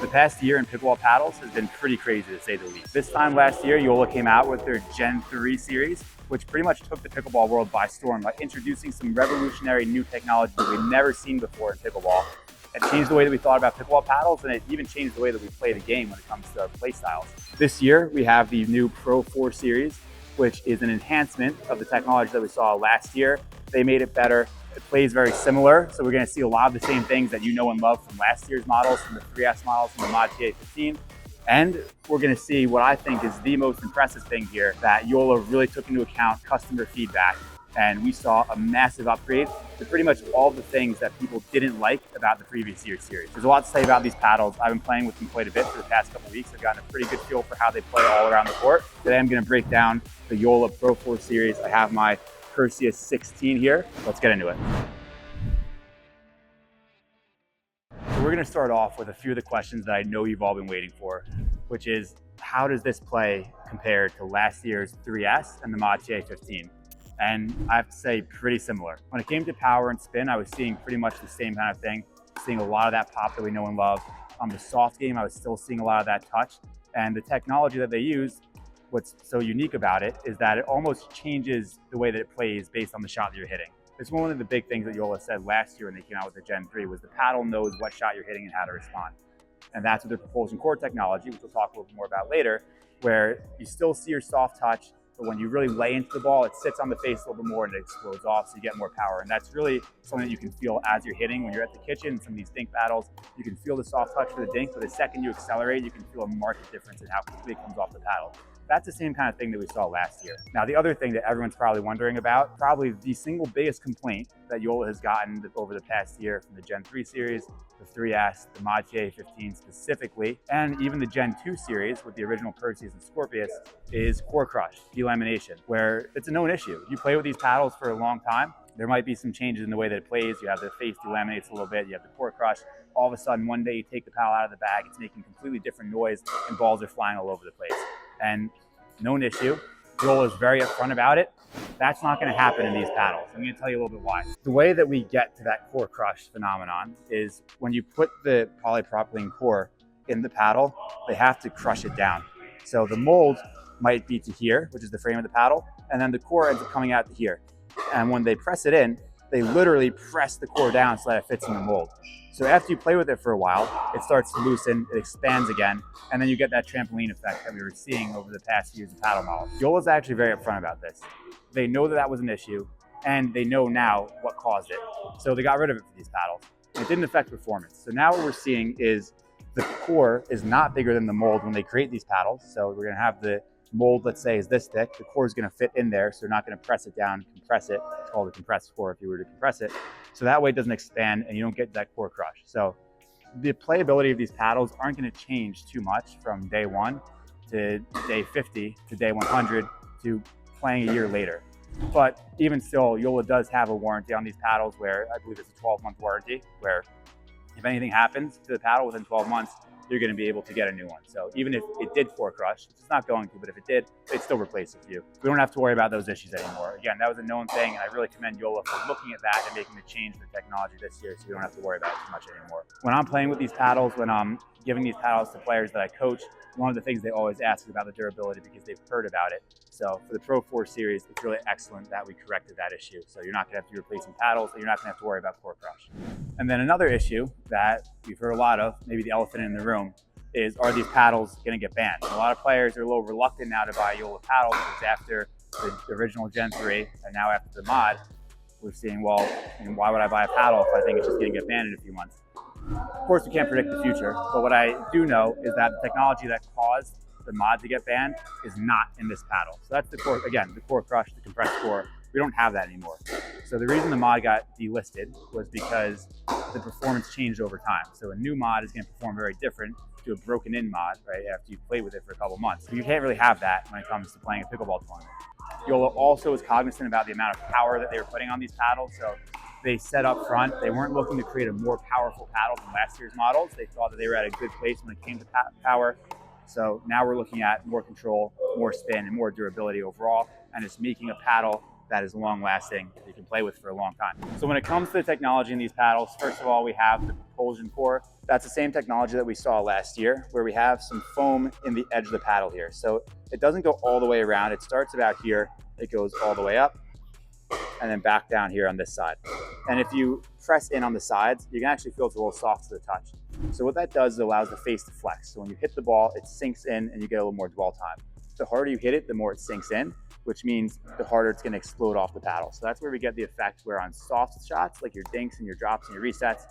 The past year in pickleball paddles has been pretty crazy to say the least. This time last year, JOOLA came out with their Gen 3 series, which pretty much took the pickleball world by storm by introducing some revolutionary new technology that we've never seen before in pickleball. It changed the way that we thought about pickleball paddles, and it even changed the way that we play the game when it comes to our play styles. This year, we have the new Pro 4 series, which is an enhancement of the technology that we saw last year. They made it better. It plays very similar, so we're going to see a lot of the same things that you know and love from last year's models, from the 3S models, from the Mod TA15. And we're going to see what I think is the most impressive thing here, that JOOLA really took into account customer feedback. And we saw a massive upgrade to pretty much all the things that people didn't like about the previous year's series. There's a lot to say about these paddles. I've been playing with them quite a bit for the past couple of weeks. I've gotten a pretty good feel for how they play all around the court. Today I'm going to break down the JOOLA Pro 4 series. I have my Perseus 16 here. Let's get into it. So we're going to start off with a few of the questions that I know you've all been waiting for, which is, how does this play compare to last year's 3S and the Mod TA15? And I have to say, pretty similar. When it came to power and spin, I was seeing pretty much the same kind of thing, seeing a lot of that pop that we know and love. On the soft game, I was still seeing a lot of that touch. And the technology that they use, what's so unique about it is that it almost changes the way that it plays based on the shot that you're hitting. It's one of the big things that JOOLA said last year when they came out with the Gen 3 was the paddle knows what shot you're hitting and how to respond. And that's with their propulsion core technology, which we'll talk a little bit more about later, where you still see your soft touch, but when you really lay into the ball, it sits on the face a little bit more and it explodes off, so you get more power. And that's really something that you can feel as you're hitting. When you're at the kitchen, some of these dink battles, you can feel the soft touch for the dink, but the second you accelerate, you can feel a marked difference in how quickly it comes off the paddle. That's the same kind of thing that we saw last year. Now, the other thing that everyone's probably wondering about, probably the single biggest complaint that JOOLA has gotten over the past year from the Gen 3 series, the 3S, the Mod TA15 specifically, and even the Gen 2 series with the original Perseus and Scorpius, is core crush, delamination, where it's a known issue. You play with these paddles for a long time, there might be some changes in the way that it plays. You have the face delaminates a little bit, you have the core crush. All of a sudden, one day you take the paddle out of the bag, it's making completely different noise and balls are flying all over the place. And known issue, JOOLA is very upfront about it. That's not going to happen in these paddles. I'm going to tell you a little bit why. The way that we get to that core crush phenomenon is when you put the polypropylene core in the paddle, they have to crush it down. So the mold might be to here, which is the frame of the paddle, and then the core ends up coming out to here. And when they press it in, they literally press the core down so that it fits in the mold. So after you play with it for a while, it starts to loosen, it expands again, and then you get that trampoline effect that we were seeing over the past years of paddle models. JOOLA's actually very upfront about this. They know that that was an issue, and they know now what caused it. So they got rid of it for these paddles. It didn't affect performance. So now what we're seeing is the core is not bigger than the mold when they create these paddles. So we're gonna have the mold, let's say, is this thick. The core is going to fit in there, so you're not going to press it down, compress it. It's called a compressed core if you were to compress it. So that way it doesn't expand and you don't get that core crush. So the playability of these paddles aren't going to change too much from day 1 to day 50 to day 100 to playing a year later. But even still, JOOLA does have a warranty on these paddles where I believe it's a 12-month warranty, where if anything happens to the paddle within 12 months, you're going to be able to get a new one. So even if it did core crush, which it's not going to, but if it did, they'd still replace it for you. We don't have to worry about those issues anymore. Again, that was a known thing, and I really commend JOOLA for looking at that and making the change in the technology this year, so we don't have to worry about it too much anymore. When I'm playing with these paddles, when I'm giving these paddles to players that I coach, one of the things they always ask is about the durability because they've heard about it. So for the Pro 4 series, it's really excellent that we corrected that issue. So you're not going to have to be replacing paddles, and you're not going to have to worry about core crush. And then another issue that we've heard a lot of, maybe the elephant in the room, is, are these paddles going to get banned? And a lot of players are a little reluctant now to buy JOOLA paddles because after the original Gen 3 and now after the mod, we're seeing, well, why would I buy a paddle if I think it's just going to get banned in a few months? Of course, we can't predict the future, but what I do know is that the technology that caused the mod to get banned is not in this paddle. So that's the core, again, the core crush, the compressed core. We don't have that anymore. So the reason the mod got delisted was because the performance changed over time. So a new mod is going to perform very different to a broken in mod, right, after you play with it for a couple months. So you can't really have that when it comes to playing a pickleball tournament. JOOLA also was cognizant about the amount of power that they were putting on these paddles. So they said up front, they weren't looking to create a more powerful paddle than last year's models. They thought that they were at a good place when it came to power. So now we're looking at more control, more spin, and more durability overall, and it's making a paddle that is long lasting, that you can play with for a long time. So when it comes to the technology in these paddles, first of all, we have the propulsion core, That's the same technology that we saw last year, where we have some foam in the edge of the paddle here. So it doesn't go all the way around. It starts about here, it goes all the way up, and then back down here on this side. And if you press in on the sides, you can actually feel it's a little soft to the touch. So what that does is it allows the face to flex. So when you hit the ball, it sinks in and you get a little more dwell time. The harder you hit it, the more it sinks in, which means the harder it's gonna explode off the paddle. So that's where we get the effect where on soft shots, like your dinks and your drops and your resets,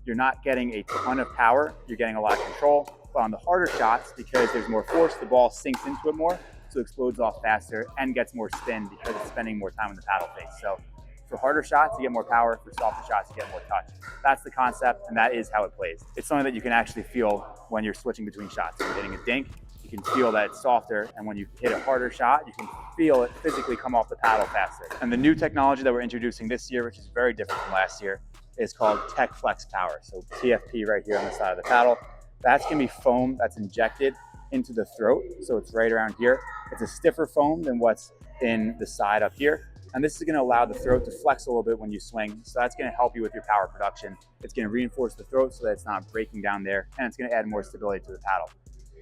you're not getting a ton of power, you're getting a lot of control. But on the harder shots, because there's more force, the ball sinks into it more, so it explodes off faster and gets more spin because it's spending more time in the paddle face. So for harder shots, you get more power. For softer shots, you get more touch. That's the concept, and that is how it plays. It's something that you can actually feel when you're switching between shots. When you're hitting a dink, you can feel that it's softer, and when you hit a harder shot, you can feel it physically come off the paddle faster. And the new technology that we're introducing this year, which is very different from last year, is called Tech Flex Power. So TFP right here on the side of the paddle. That's gonna be foam that's injected into the throat. So it's right around here. It's a stiffer foam than what's in the side up here. And this is gonna allow the throat to flex a little bit when you swing. So that's gonna help you with your power production. It's gonna reinforce the throat so that it's not breaking down there, and it's gonna add more stability to the paddle.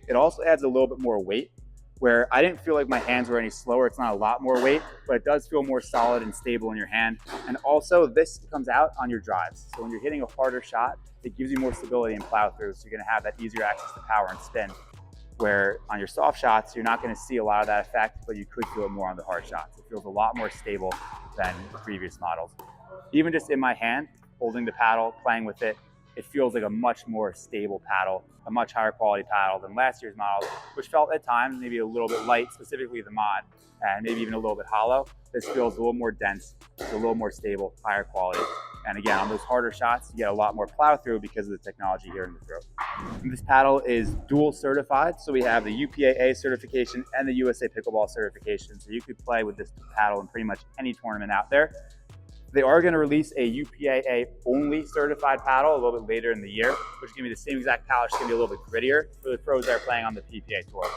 It also adds a little bit more weight, where I didn't feel like my hands were any slower. It's not a lot more weight, but it does feel more solid and stable in your hand. And also this comes out on your drives. So when you're hitting a harder shot, it gives you more stability and plow through. So you're gonna have that easier access to power and spin, where on your soft shots, you're not gonna see a lot of that effect, but you could feel it more on the hard shots. It feels a lot more stable than the previous models. Even just in my hand, holding the paddle, playing with it, it feels like a much more stable paddle, a much higher quality paddle than last year's model, which felt at times maybe a little bit light, specifically the mod, and maybe even a little bit hollow. This feels a little more dense, a little more stable, higher quality. And again, on those harder shots, you get a lot more plow through because of the technology here in the throat. And this paddle is dual certified. So we have the UPAA certification and the USA Pickleball certification. So you could play with this paddle in pretty much any tournament out there. They are going to release a UPAA only certified paddle a little bit later in the year, which is going to be the same exact paddle, it's going to be a little bit grittier for the pros that are playing on the PPA tour.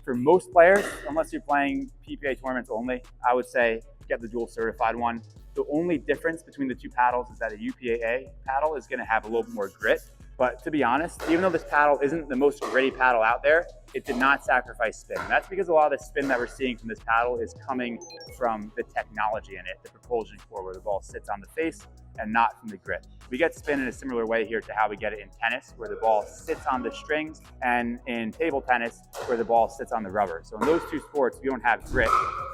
For most players, unless you're playing PPA tournaments only, I would say get the dual certified one. The only difference between the two paddles is that a UPAA paddle is going to have a little bit more grit. But to be honest, even though this paddle isn't the most gritty paddle out there, it did not sacrifice spin. And that's because a lot of the spin that we're seeing from this paddle is coming from the technology in it, the propulsion core, where the ball sits on the face and not from the grit. We get spin in a similar way here to how we get it in tennis, where the ball sits on the strings, and in table tennis, where the ball sits on the rubber. So in those two sports, we don't have grit,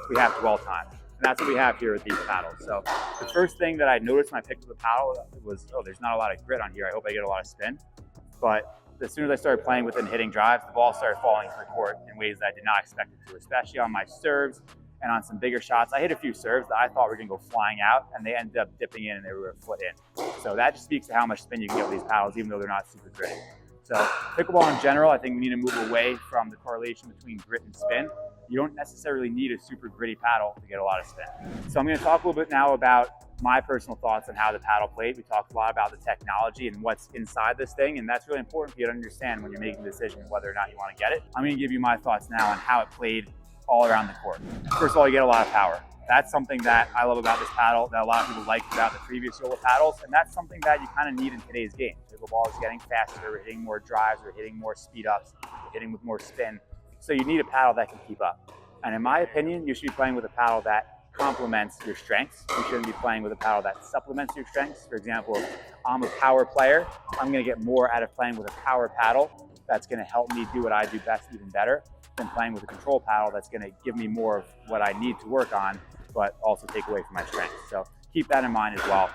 we have dwell time. And that's what we have here with these paddles. So the first thing that I noticed when I picked up the paddle was, oh, there's not a lot of grit on here. I hope I get a lot of spin. But as soon as I started playing with it and hitting drives, the ball started falling to the court in ways that I did not expect it to, especially on my serves and on some bigger shots. I hit a few serves that I thought were gonna go flying out, and they ended up dipping in and they were a foot in. So that just speaks to how much spin you can get with these paddles, even though they're not super gritty. So pickleball in general, I think we need to move away from the correlation between grit and spin. You don't necessarily need a super gritty paddle to get a lot of spin. So I'm going to talk a little bit now about my personal thoughts on how the paddle played. We talked a lot about the technology and what's inside this thing, and that's really important for you to understand when you're making a decision whether or not you want to get it. I'm going to give you my thoughts now on how it played all around the court. First of all, you get a lot of power. That's something that I love about this paddle, that a lot of people liked about the previous JOOLA paddles, and that's something that you kind of need in today's game. Pickleball is getting faster, we're hitting more drives, we're hitting more speed ups, we're hitting with more spin. So you need a paddle that can keep up. And in my opinion, you should be playing with a paddle that complements your strengths. You shouldn't be playing with a paddle that supplements your strengths. For example, if I'm a power player, I'm gonna get more out of playing with a power paddle that's gonna help me do what I do best even better than playing with a control paddle that's gonna give me more of what I need to work on, but also take away from my strengths. So keep that in mind as well.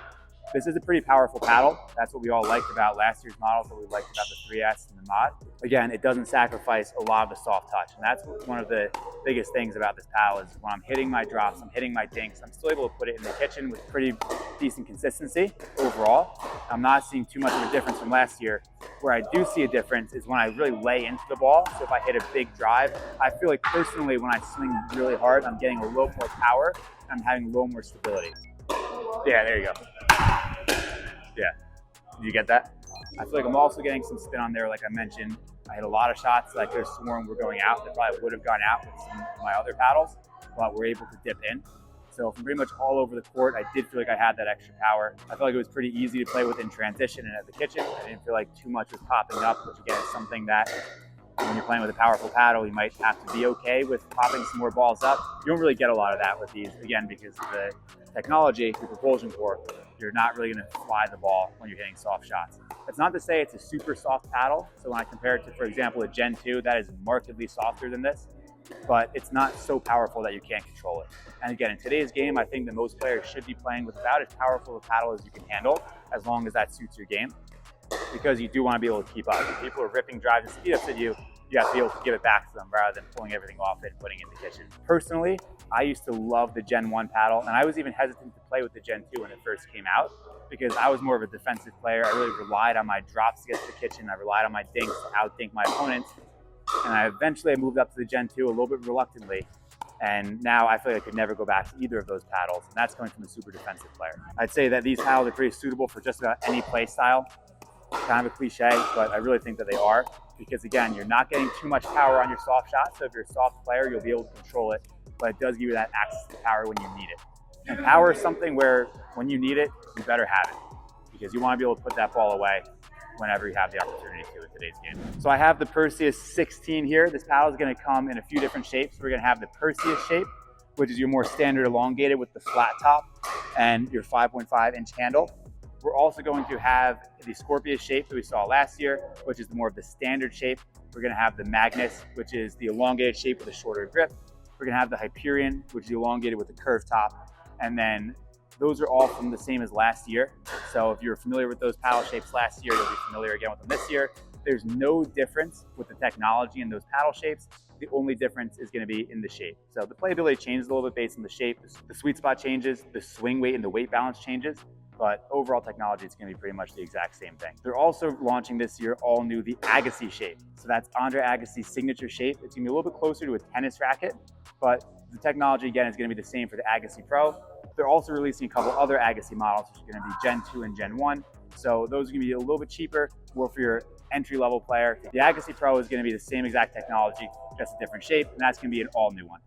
This is a pretty powerful paddle. That's what we all liked about last year's models, what we liked about the 3S and the mod. Again, it doesn't sacrifice a lot of the soft touch. And that's one of the biggest things about this paddle is when I'm hitting my drops, I'm hitting my dinks, I'm still able to put it in the kitchen with pretty decent consistency overall. I'm not seeing too much of a difference from last year. Where I do see a difference is when I really lay into the ball. So if I hit a big drive, I feel like personally when I swing really hard, I'm getting a little more power, and I'm having a little more stability. Yeah, there you go. Yeah, did you get that? I feel like I'm also getting some spin on there, like I mentioned. I hit a lot of shots that I could have sworn were going out that probably would have gone out with some of my other paddles, but we're able to dip in. So from pretty much all over the court, I did feel like I had that extra power. I felt like it was pretty easy to play with in transition and at the kitchen. I didn't feel like too much was popping up, which again is something that when you're playing with a powerful paddle, you might have to be okay with popping some more balls up. You don't really get a lot of that with these, again, because of the technology, the propulsion core, you're not really gonna fly the ball when you're hitting soft shots. That's not to say it's a super soft paddle. So when I compare it to, for example, a Gen 2, that is markedly softer than this, but it's not so powerful that you can't control it. And again, in today's game, I think that most players should be playing with about as powerful a paddle as you can handle, as long as that suits your game, because you do want to be able to keep up. If people are ripping drives and speed ups at you, you have to be able to give it back to them rather than pulling everything off it and putting it in the kitchen. Personally, I used to love the Gen 1 paddle, and I was even hesitant to play with the Gen 2 when it first came out, because I was more of a defensive player. I really relied on my drops to get to the kitchen. I relied on my dinks to outdink my opponents. And I eventually moved up to the Gen 2 a little bit reluctantly. And now I feel like I could never go back to either of those paddles. And that's coming from a super defensive player. I'd say that these paddles are pretty suitable for just about any play style. Kind of a cliche, but I really think that they are. Because again, you're not getting too much power on your soft shot. So if you're a soft player, you'll be able to control it. But it does give you that access to power when you need it. And power is something where when you need it, you better have it. Because you want to be able to put that ball away whenever you have the opportunity to in today's game. So I have the Perseus 16 here. This paddle is going to come in a few different shapes. We're going to have the Perseus shape, which is your more standard elongated with the flat top and your 5.5-inch handle. We're also going to have the Scorpius shape that we saw last year, which is more of the standard shape. We're going to have the Magnus, which is the elongated shape with a shorter grip. We're going to have the Hyperion, which is elongated with a curved top. And then those are all from the same as last year. So if you're familiar with those paddle shapes last year, you'll be familiar again with them this year. There's no difference with the technology in those paddle shapes. The only difference is going to be in the shape. So the playability changes a little bit based on the shape. The sweet spot changes, the swing weight and the weight balance changes, but overall technology is going to be pretty much the exact same thing. They're also launching this year all new the Agassi shape. So that's Andre Agassi's signature shape. It's going to be a little bit closer to a tennis racket, but the technology again is going to be the same for the Agassi Pro. They're also releasing a couple other Agassi models, which are going to be Gen 2 and Gen 1. So those are going to be a little bit cheaper, more for your entry-level player. The Agassi Pro is going to be the same exact technology, just a different shape, and that's going to be an all-new one.